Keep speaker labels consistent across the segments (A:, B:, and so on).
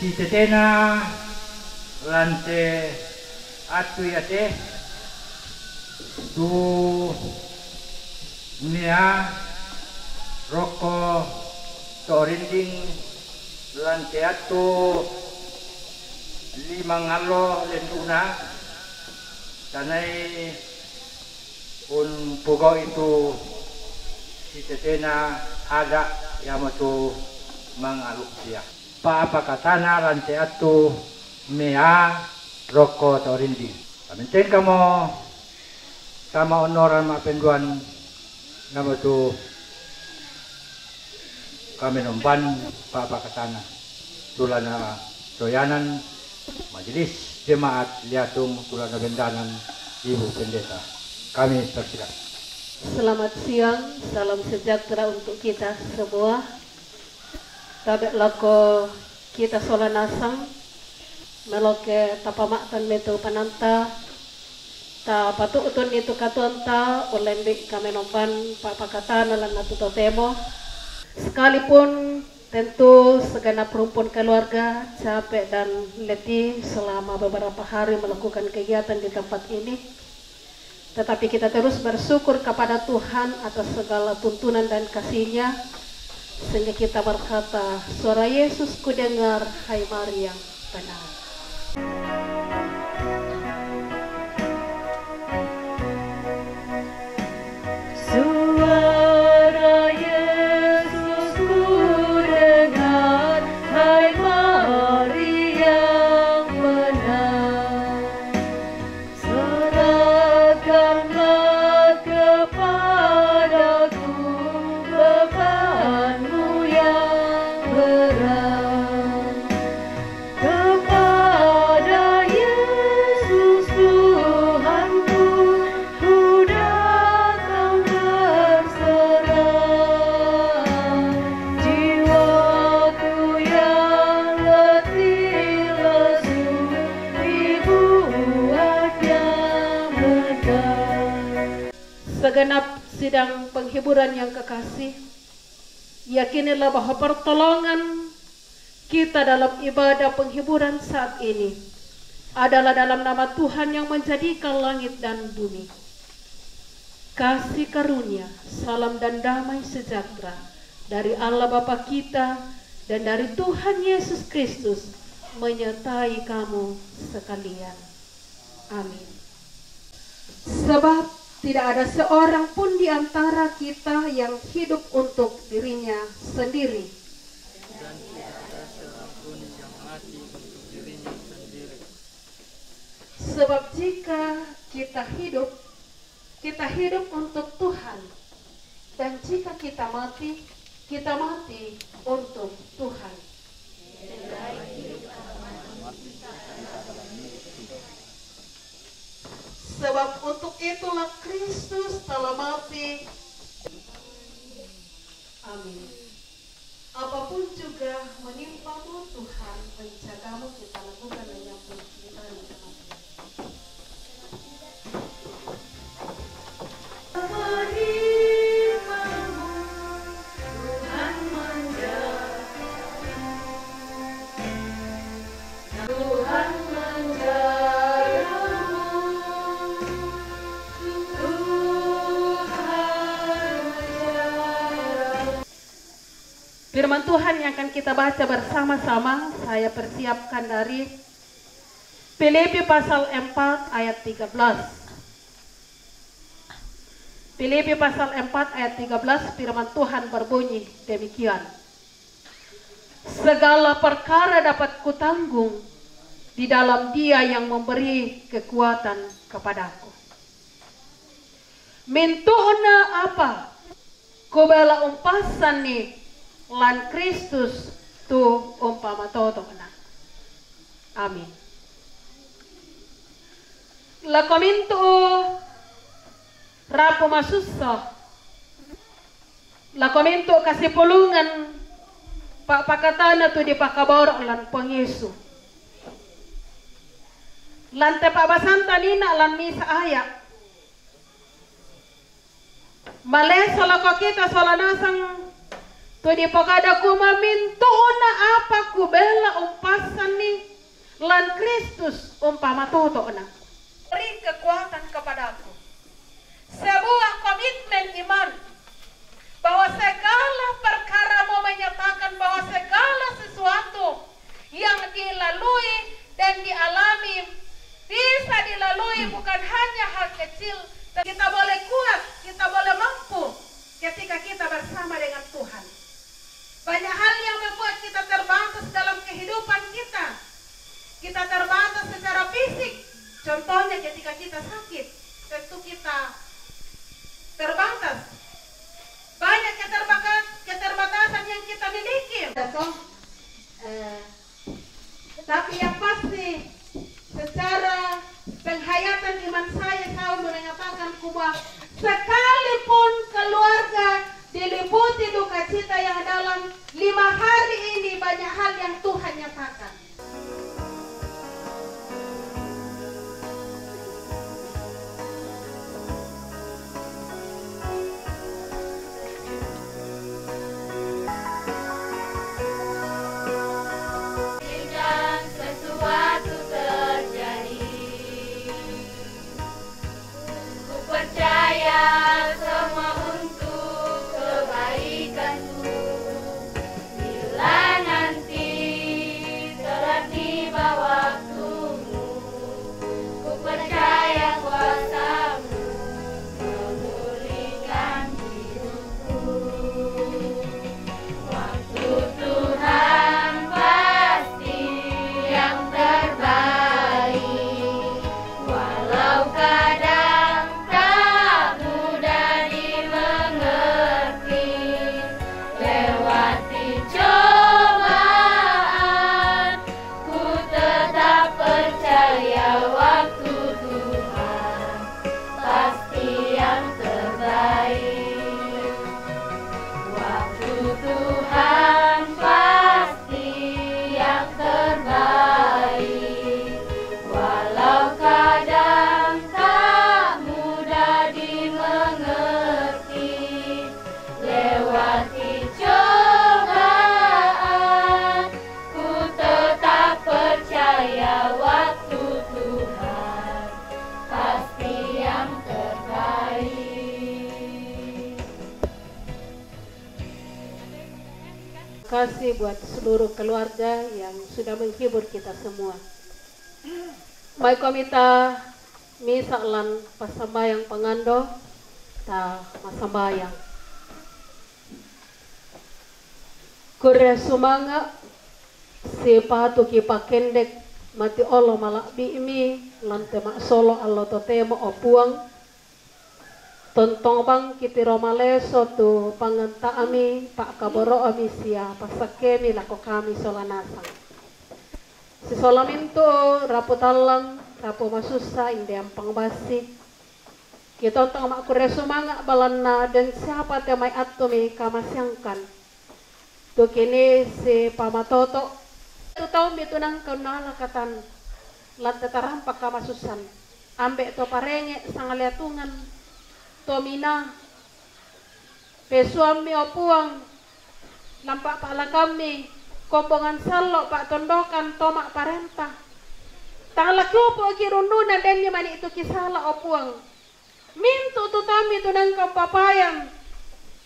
A: Si tetena lante atu yate tu nia roko torinding lante atu limangalo lentuna tanai un pugo itu si tetena ada yamatu mangaluk dia paapakatana lante atu mea roko torindi. Aminten kamo sama onoran mapenduan nama tu kami nomban paapakatana tulana soyanan majelis jemaat liatung tulana bendanan ibu pendeta. Kami persilakan.
B: Selamat siang, salam sejahtera untuk kita semua. Tabek lako kita solanasang meloke tapamaktan metu pananta ta patutun itu katonta olembik kami nompan papakatan lan natuto temo. Sekalipun tentu segenap rumpun keluarga capek dan letih selama beberapa hari melakukan kegiatan di tempat ini, tetapi kita terus bersyukur kepada Tuhan atas segala tuntunan dan kasih-Nya, sehingga kita berkata, suara Yesus kudengar, hai Maria benar. Suara Yesus kudengar, hai Maria benar. Serahkanlah kepadaku bebanmu yang berat. segenap sidang penghiburan yang kekasih, yakinilah bahwa pertolongan kita dalam ibadah penghiburan saat ini adalah dalam nama Tuhan yang menjadikan langit dan bumi. Kasih karunia, salam dan damai sejahtera dari Allah Bapa kita dan dari Tuhan Yesus Kristus menyertai kamu sekalian. Amin. Sebab tidak ada seorang pun di antara kita yang hidup untuk dirinya sendiri.
C: Dan tidak ada seorang pun yang mati untuk dirinya sendiri.
B: Sebab jika kita hidup untuk Tuhan. Dan jika kita mati untuk Tuhan. Sebab untuk itulah Kristus telah mati. Amin. Apapun juga menimpamu, Tuhan menjagamu, kita lakukan menyambut kita bersama Tuhan. Firman Tuhan yang akan kita baca bersama-sama, saya persiapkan dari Filipi pasal 4 ayat 13. Filipi pasal 4 ayat 13, firman Tuhan berbunyi demikian. Segala perkara dapat kutanggung di dalam Dia yang memberi kekuatan kepadaku. Mintuhna apa? Kubela umpasan nih lan Kristus tu umpama totona. Amin. Lakomintu rapo masusso. Lakomintu kasih pulungan pak pakatana tu di pakabor lan Pengesu. Lan tepak basanta nina lan misa ayak. Maleso lako kita solanasang tu di pakada kumamintu na apa kubela umpasan ni lan Kristus umpama toto na. Beri kekuatan kepadaku. Sebuah komitmen iman bahwa segala perkara mau menyatakan bahwa segala sesuatu yang dilalui dan dialami bisa dilalui bukan hanya hal kecil, tapi kita boleh kuat, kita boleh mampu ketika kita bersama dengan Tuhan. Banyak hal yang membuat kita terbatas dalam kehidupan kita. Kita terbatas secara fisik. Contohnya ketika kita sakit, tentu kita terbatas. Banyak keterbatasan yang kita miliki. Tapi yang pasti secara penghayatan iman saya mengatakan bahwa sekalipun keluarga diliputi duka cita yang dalam 5 hari ini, banyak hal yang Tuhan nyatakan.
D: Bila nanti
B: kasih buat seluruh keluarga yang sudah menghibur kita semua. Mai komita misalan pasambayang pangando ta masambayang. Kure sumanga si patu ki pakendek mati olo malak biimi lante mak solo allo totemo opuang. Tontong bang kiti romaleso tu panganta ami pak kaboro ami sia pasakemi lako kami solanasang. Si solaminto rapu talang rapu masusa inde ampang basi. Kita tontong mak kure sumanga balana dan siapa temai atumi kamasyangkan. Tu kini si pamatoto tu tahu bitunang kaunala katan lante tarampak kamasusan. Ambek to parenge sangaliatungan Tomina pesuami opuang nampak pala kami kombongan salo pak tondokan tomak parenta tangla kyopo kirunduna dan mani itu kisala opuang mintu tu tami tu nangkau papayang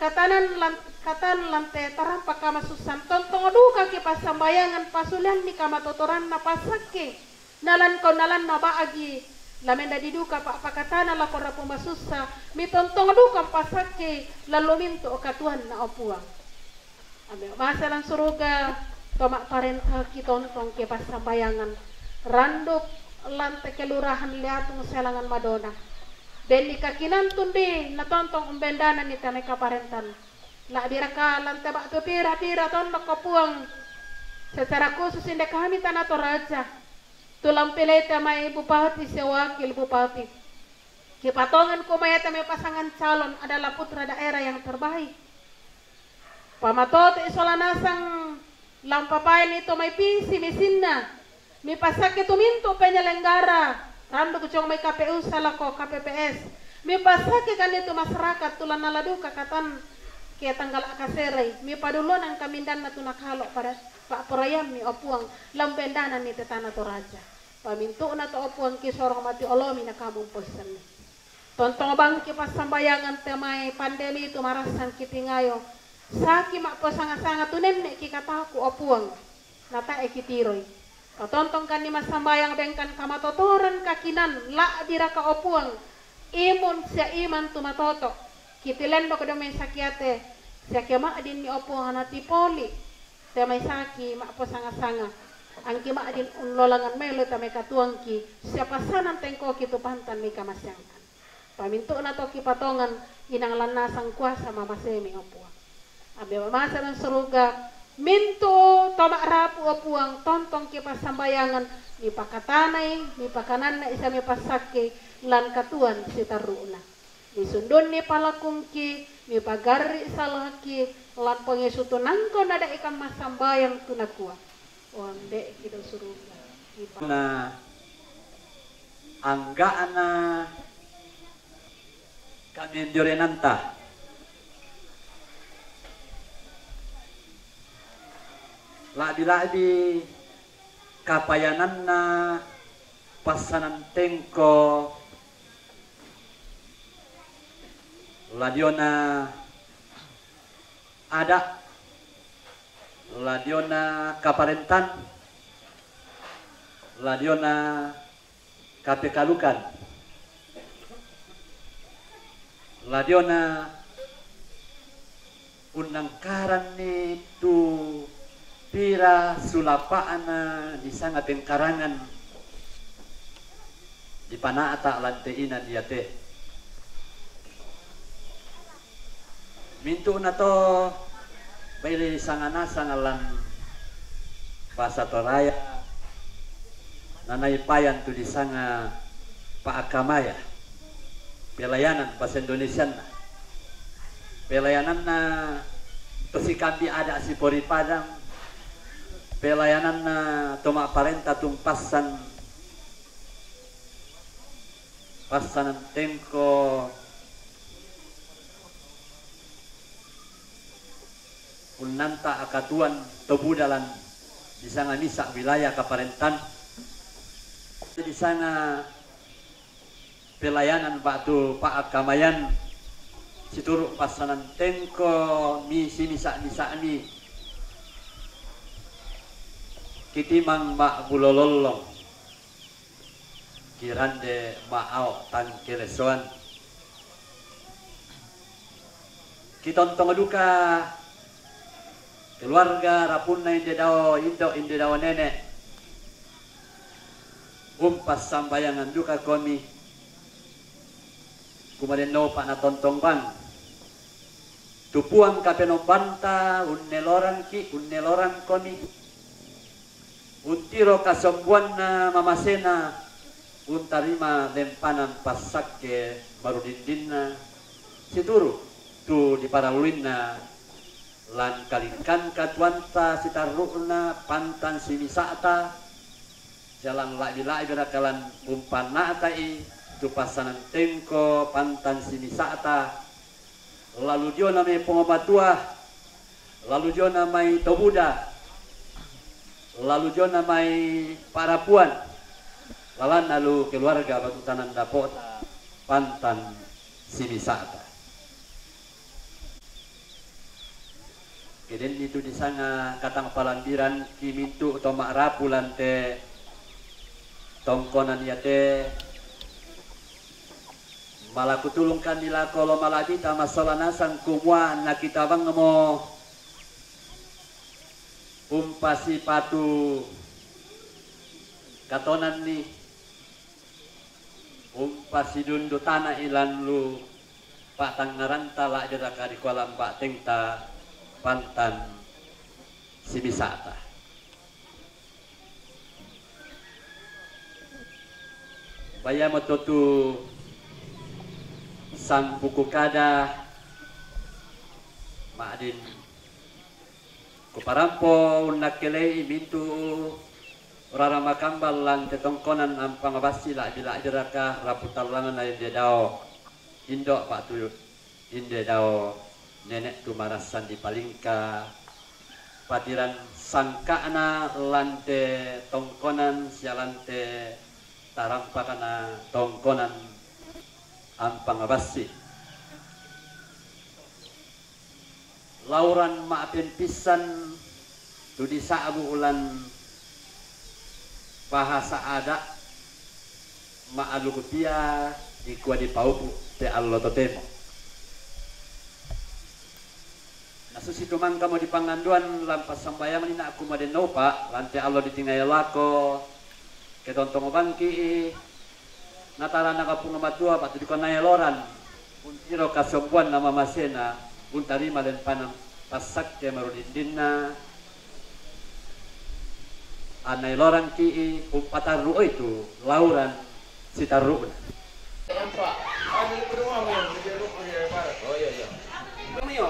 B: katan lante tarampak kama susan tontong duka ki pasambayangan pasulan ni kama totoran na pasake nalan na baagi lamenda diduka pak pakatana la kora pumasusa mitontong duka pasake lalu minto katuan na opuang abe masalan suruga tomak parenta kitontong ke pasambayangan randuk lante kelurahan liatung selangan Madonna deli kakinan tundi na tontong umbendana ni tanay kaparentan la biraka lante bak tu pira tondok opuang secara khusus inde kami tanah Toraja tulang pilih may bupati si wakil bupati. Kipatongan ko may pasangan calon adalah putra daerah yang terbaik. Pamatoto isolanasang lampapain itu may pisi misinna. Mi pasake tuminto penyelenggara. Rando kucong may KPU salako KPPS. Mi pasake kan itu masyarakat tulan naladu kakatan kaya tanggal akaseray. Mi padulon ang kamindan na tunakalo para Pak Porayam mi opuang lambendanan ni tetana Toraja. Paminto na to opuang kisorong mati olomi na kamong posan. Tontong bang kipasambayangan temay pandemi itu marasan kiti ngayo. Saki mak posanga-sanga tunen ne kikataku opuang. Nata ekitiroy. Tontong kan ni masambayang bengkan kamatotoran kakinan la diraka opuang. Imun siya iman tumatoto. Kitilendo ko may sakiate. Siya kema din ni opuang hanati poli. Temay saki mak posanga-sanga. Ang kima adin unlolangan melo ta may katuang ki siapa sanang tengko ki tupantan may kamasyangkan. Paminto na to ki patongan inang lanasang kuasa mamasemi opuang. Abe mamasa ng suruga minto tomak rapu opuang tontong ki pasambayangan ni pakatanay ni pakanan na isa mi pasake lan katuan si taruna. Ni sundon ni palakung ki ni pagari salaki lan pengesuto nangko nada ikan masambayang tunakua. Wande kita suruh
D: na anggaan na kami diorenanta labi-labi kapayanan na pasananteng ko ladio na ada Ladiona Kaparentan, Ladiona Kapekalukan, Ladiona unangkaran itu pira sulapaana di sangat karangan di panaata lanteina diate. Mintu na to Baili sangana sangalan Pasa Toraya nanay payan tu di sanga paakamaya pelayanan bahasa Indonesia pelayanan na Tosikandi ada si Pori Padang pelayanan na Tomak Parenta tumpasan pasanan tengko unanta akatuan tobudalan di sana misa wilayah Kaparentan di sana pelayanan batu Pak Kamayan situru pasanan tengko misi misa ni kitimang mak bulololong kirande maao tan kelesoan kitontong duka keluarga rapun na inde daw indo inde daw nenek umpas sambayangan duka kami kumaden no pa na tontong bang tupuang kapenombanta unneloran koni untiro kasombuan na mamasena untarima lempanan pasakke baru dindinna situru tu di paraluinna lan kalingkan katuanta sitaruna pantan simisata jalan lai berakalan umpana tai tu pasanan tengko pantan simisata lalu jo namai pengomatua lalu jo namai tobuda lalu jo namai parapuan lalan lalu keluarga batu tanan dapot pantan simisata. Keden itu di sana katang palambiran kimintu atau makrapu lante tongkonan yate malaku tulungkan nila kolo malabita masalah nasang kumwa nakita bang mo umpasi patu katonan ni umpasi dundu tanah ilan lu pak tangaranta la diraka di kolam pak tengta pantan simisata baya mototu sang buku kada maadin kuparampo unakkelei mintu rara makambal lan tetongkonan ampang abasi la diraka raputalangan lain dia dao indok pak tu inde dao nenek tu marasan di palingka patiran sangkana lante tongkonan sialante tarampakana tongkonan ampang abasi lauran maafin pisan tu di saabu ulan bahasa ada ma'alugupia ikwa di paupu te allo totemo nasusitu mangka mo di panganduan lampas sambayang ni na aku maden nopa lante allo ditingay lako ketontong bangki natara nakapung matua patu di konay loran untiro kasombuan nama masena untari malen panam pasak ke marudindinna anay loran ki umpataru itu lauran sitaru. Oh iya iya. Kamiyo.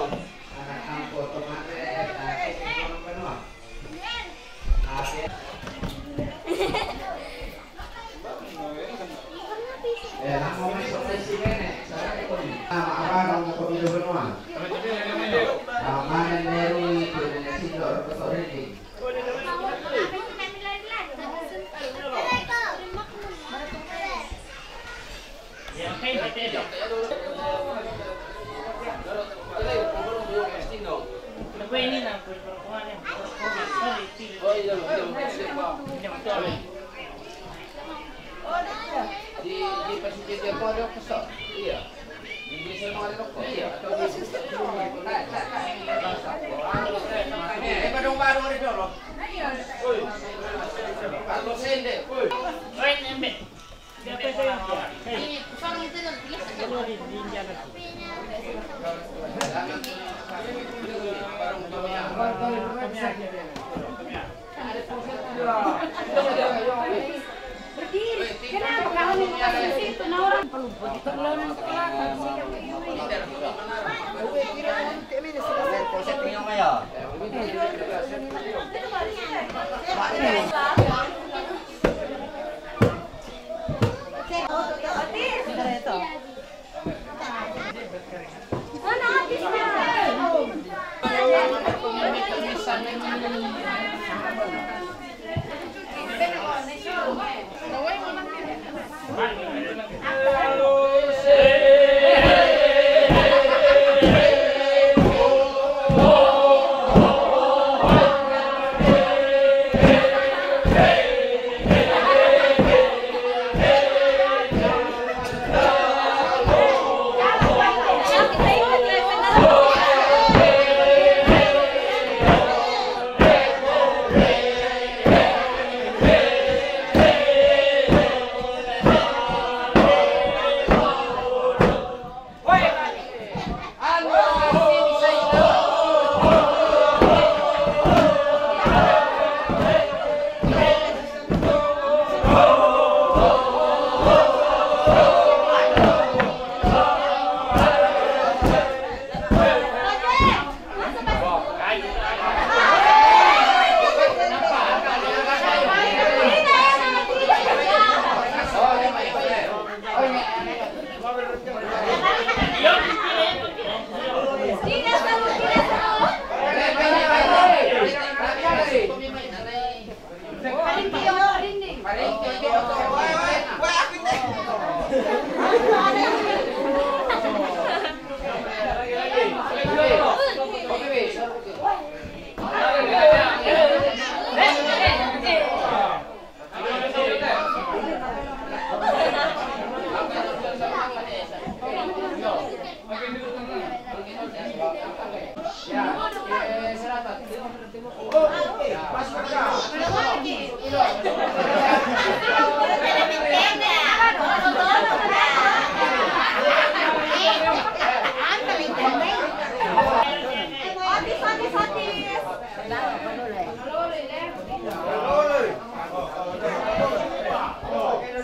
E: Di pasien dia pun ada kesal. Iya. Di semua ada kok. Iya. Atau di baru ni dulu. Iya. Oi. Kalau sende. Oi. Oi nembe. Siapa itu yang dia? Ini kusang itu yang dia. Kalau di India lagi.
F: Berdiri. Kenapa kalau di situ orang perlu terlalu kelakar sih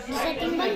F: Bisa timbang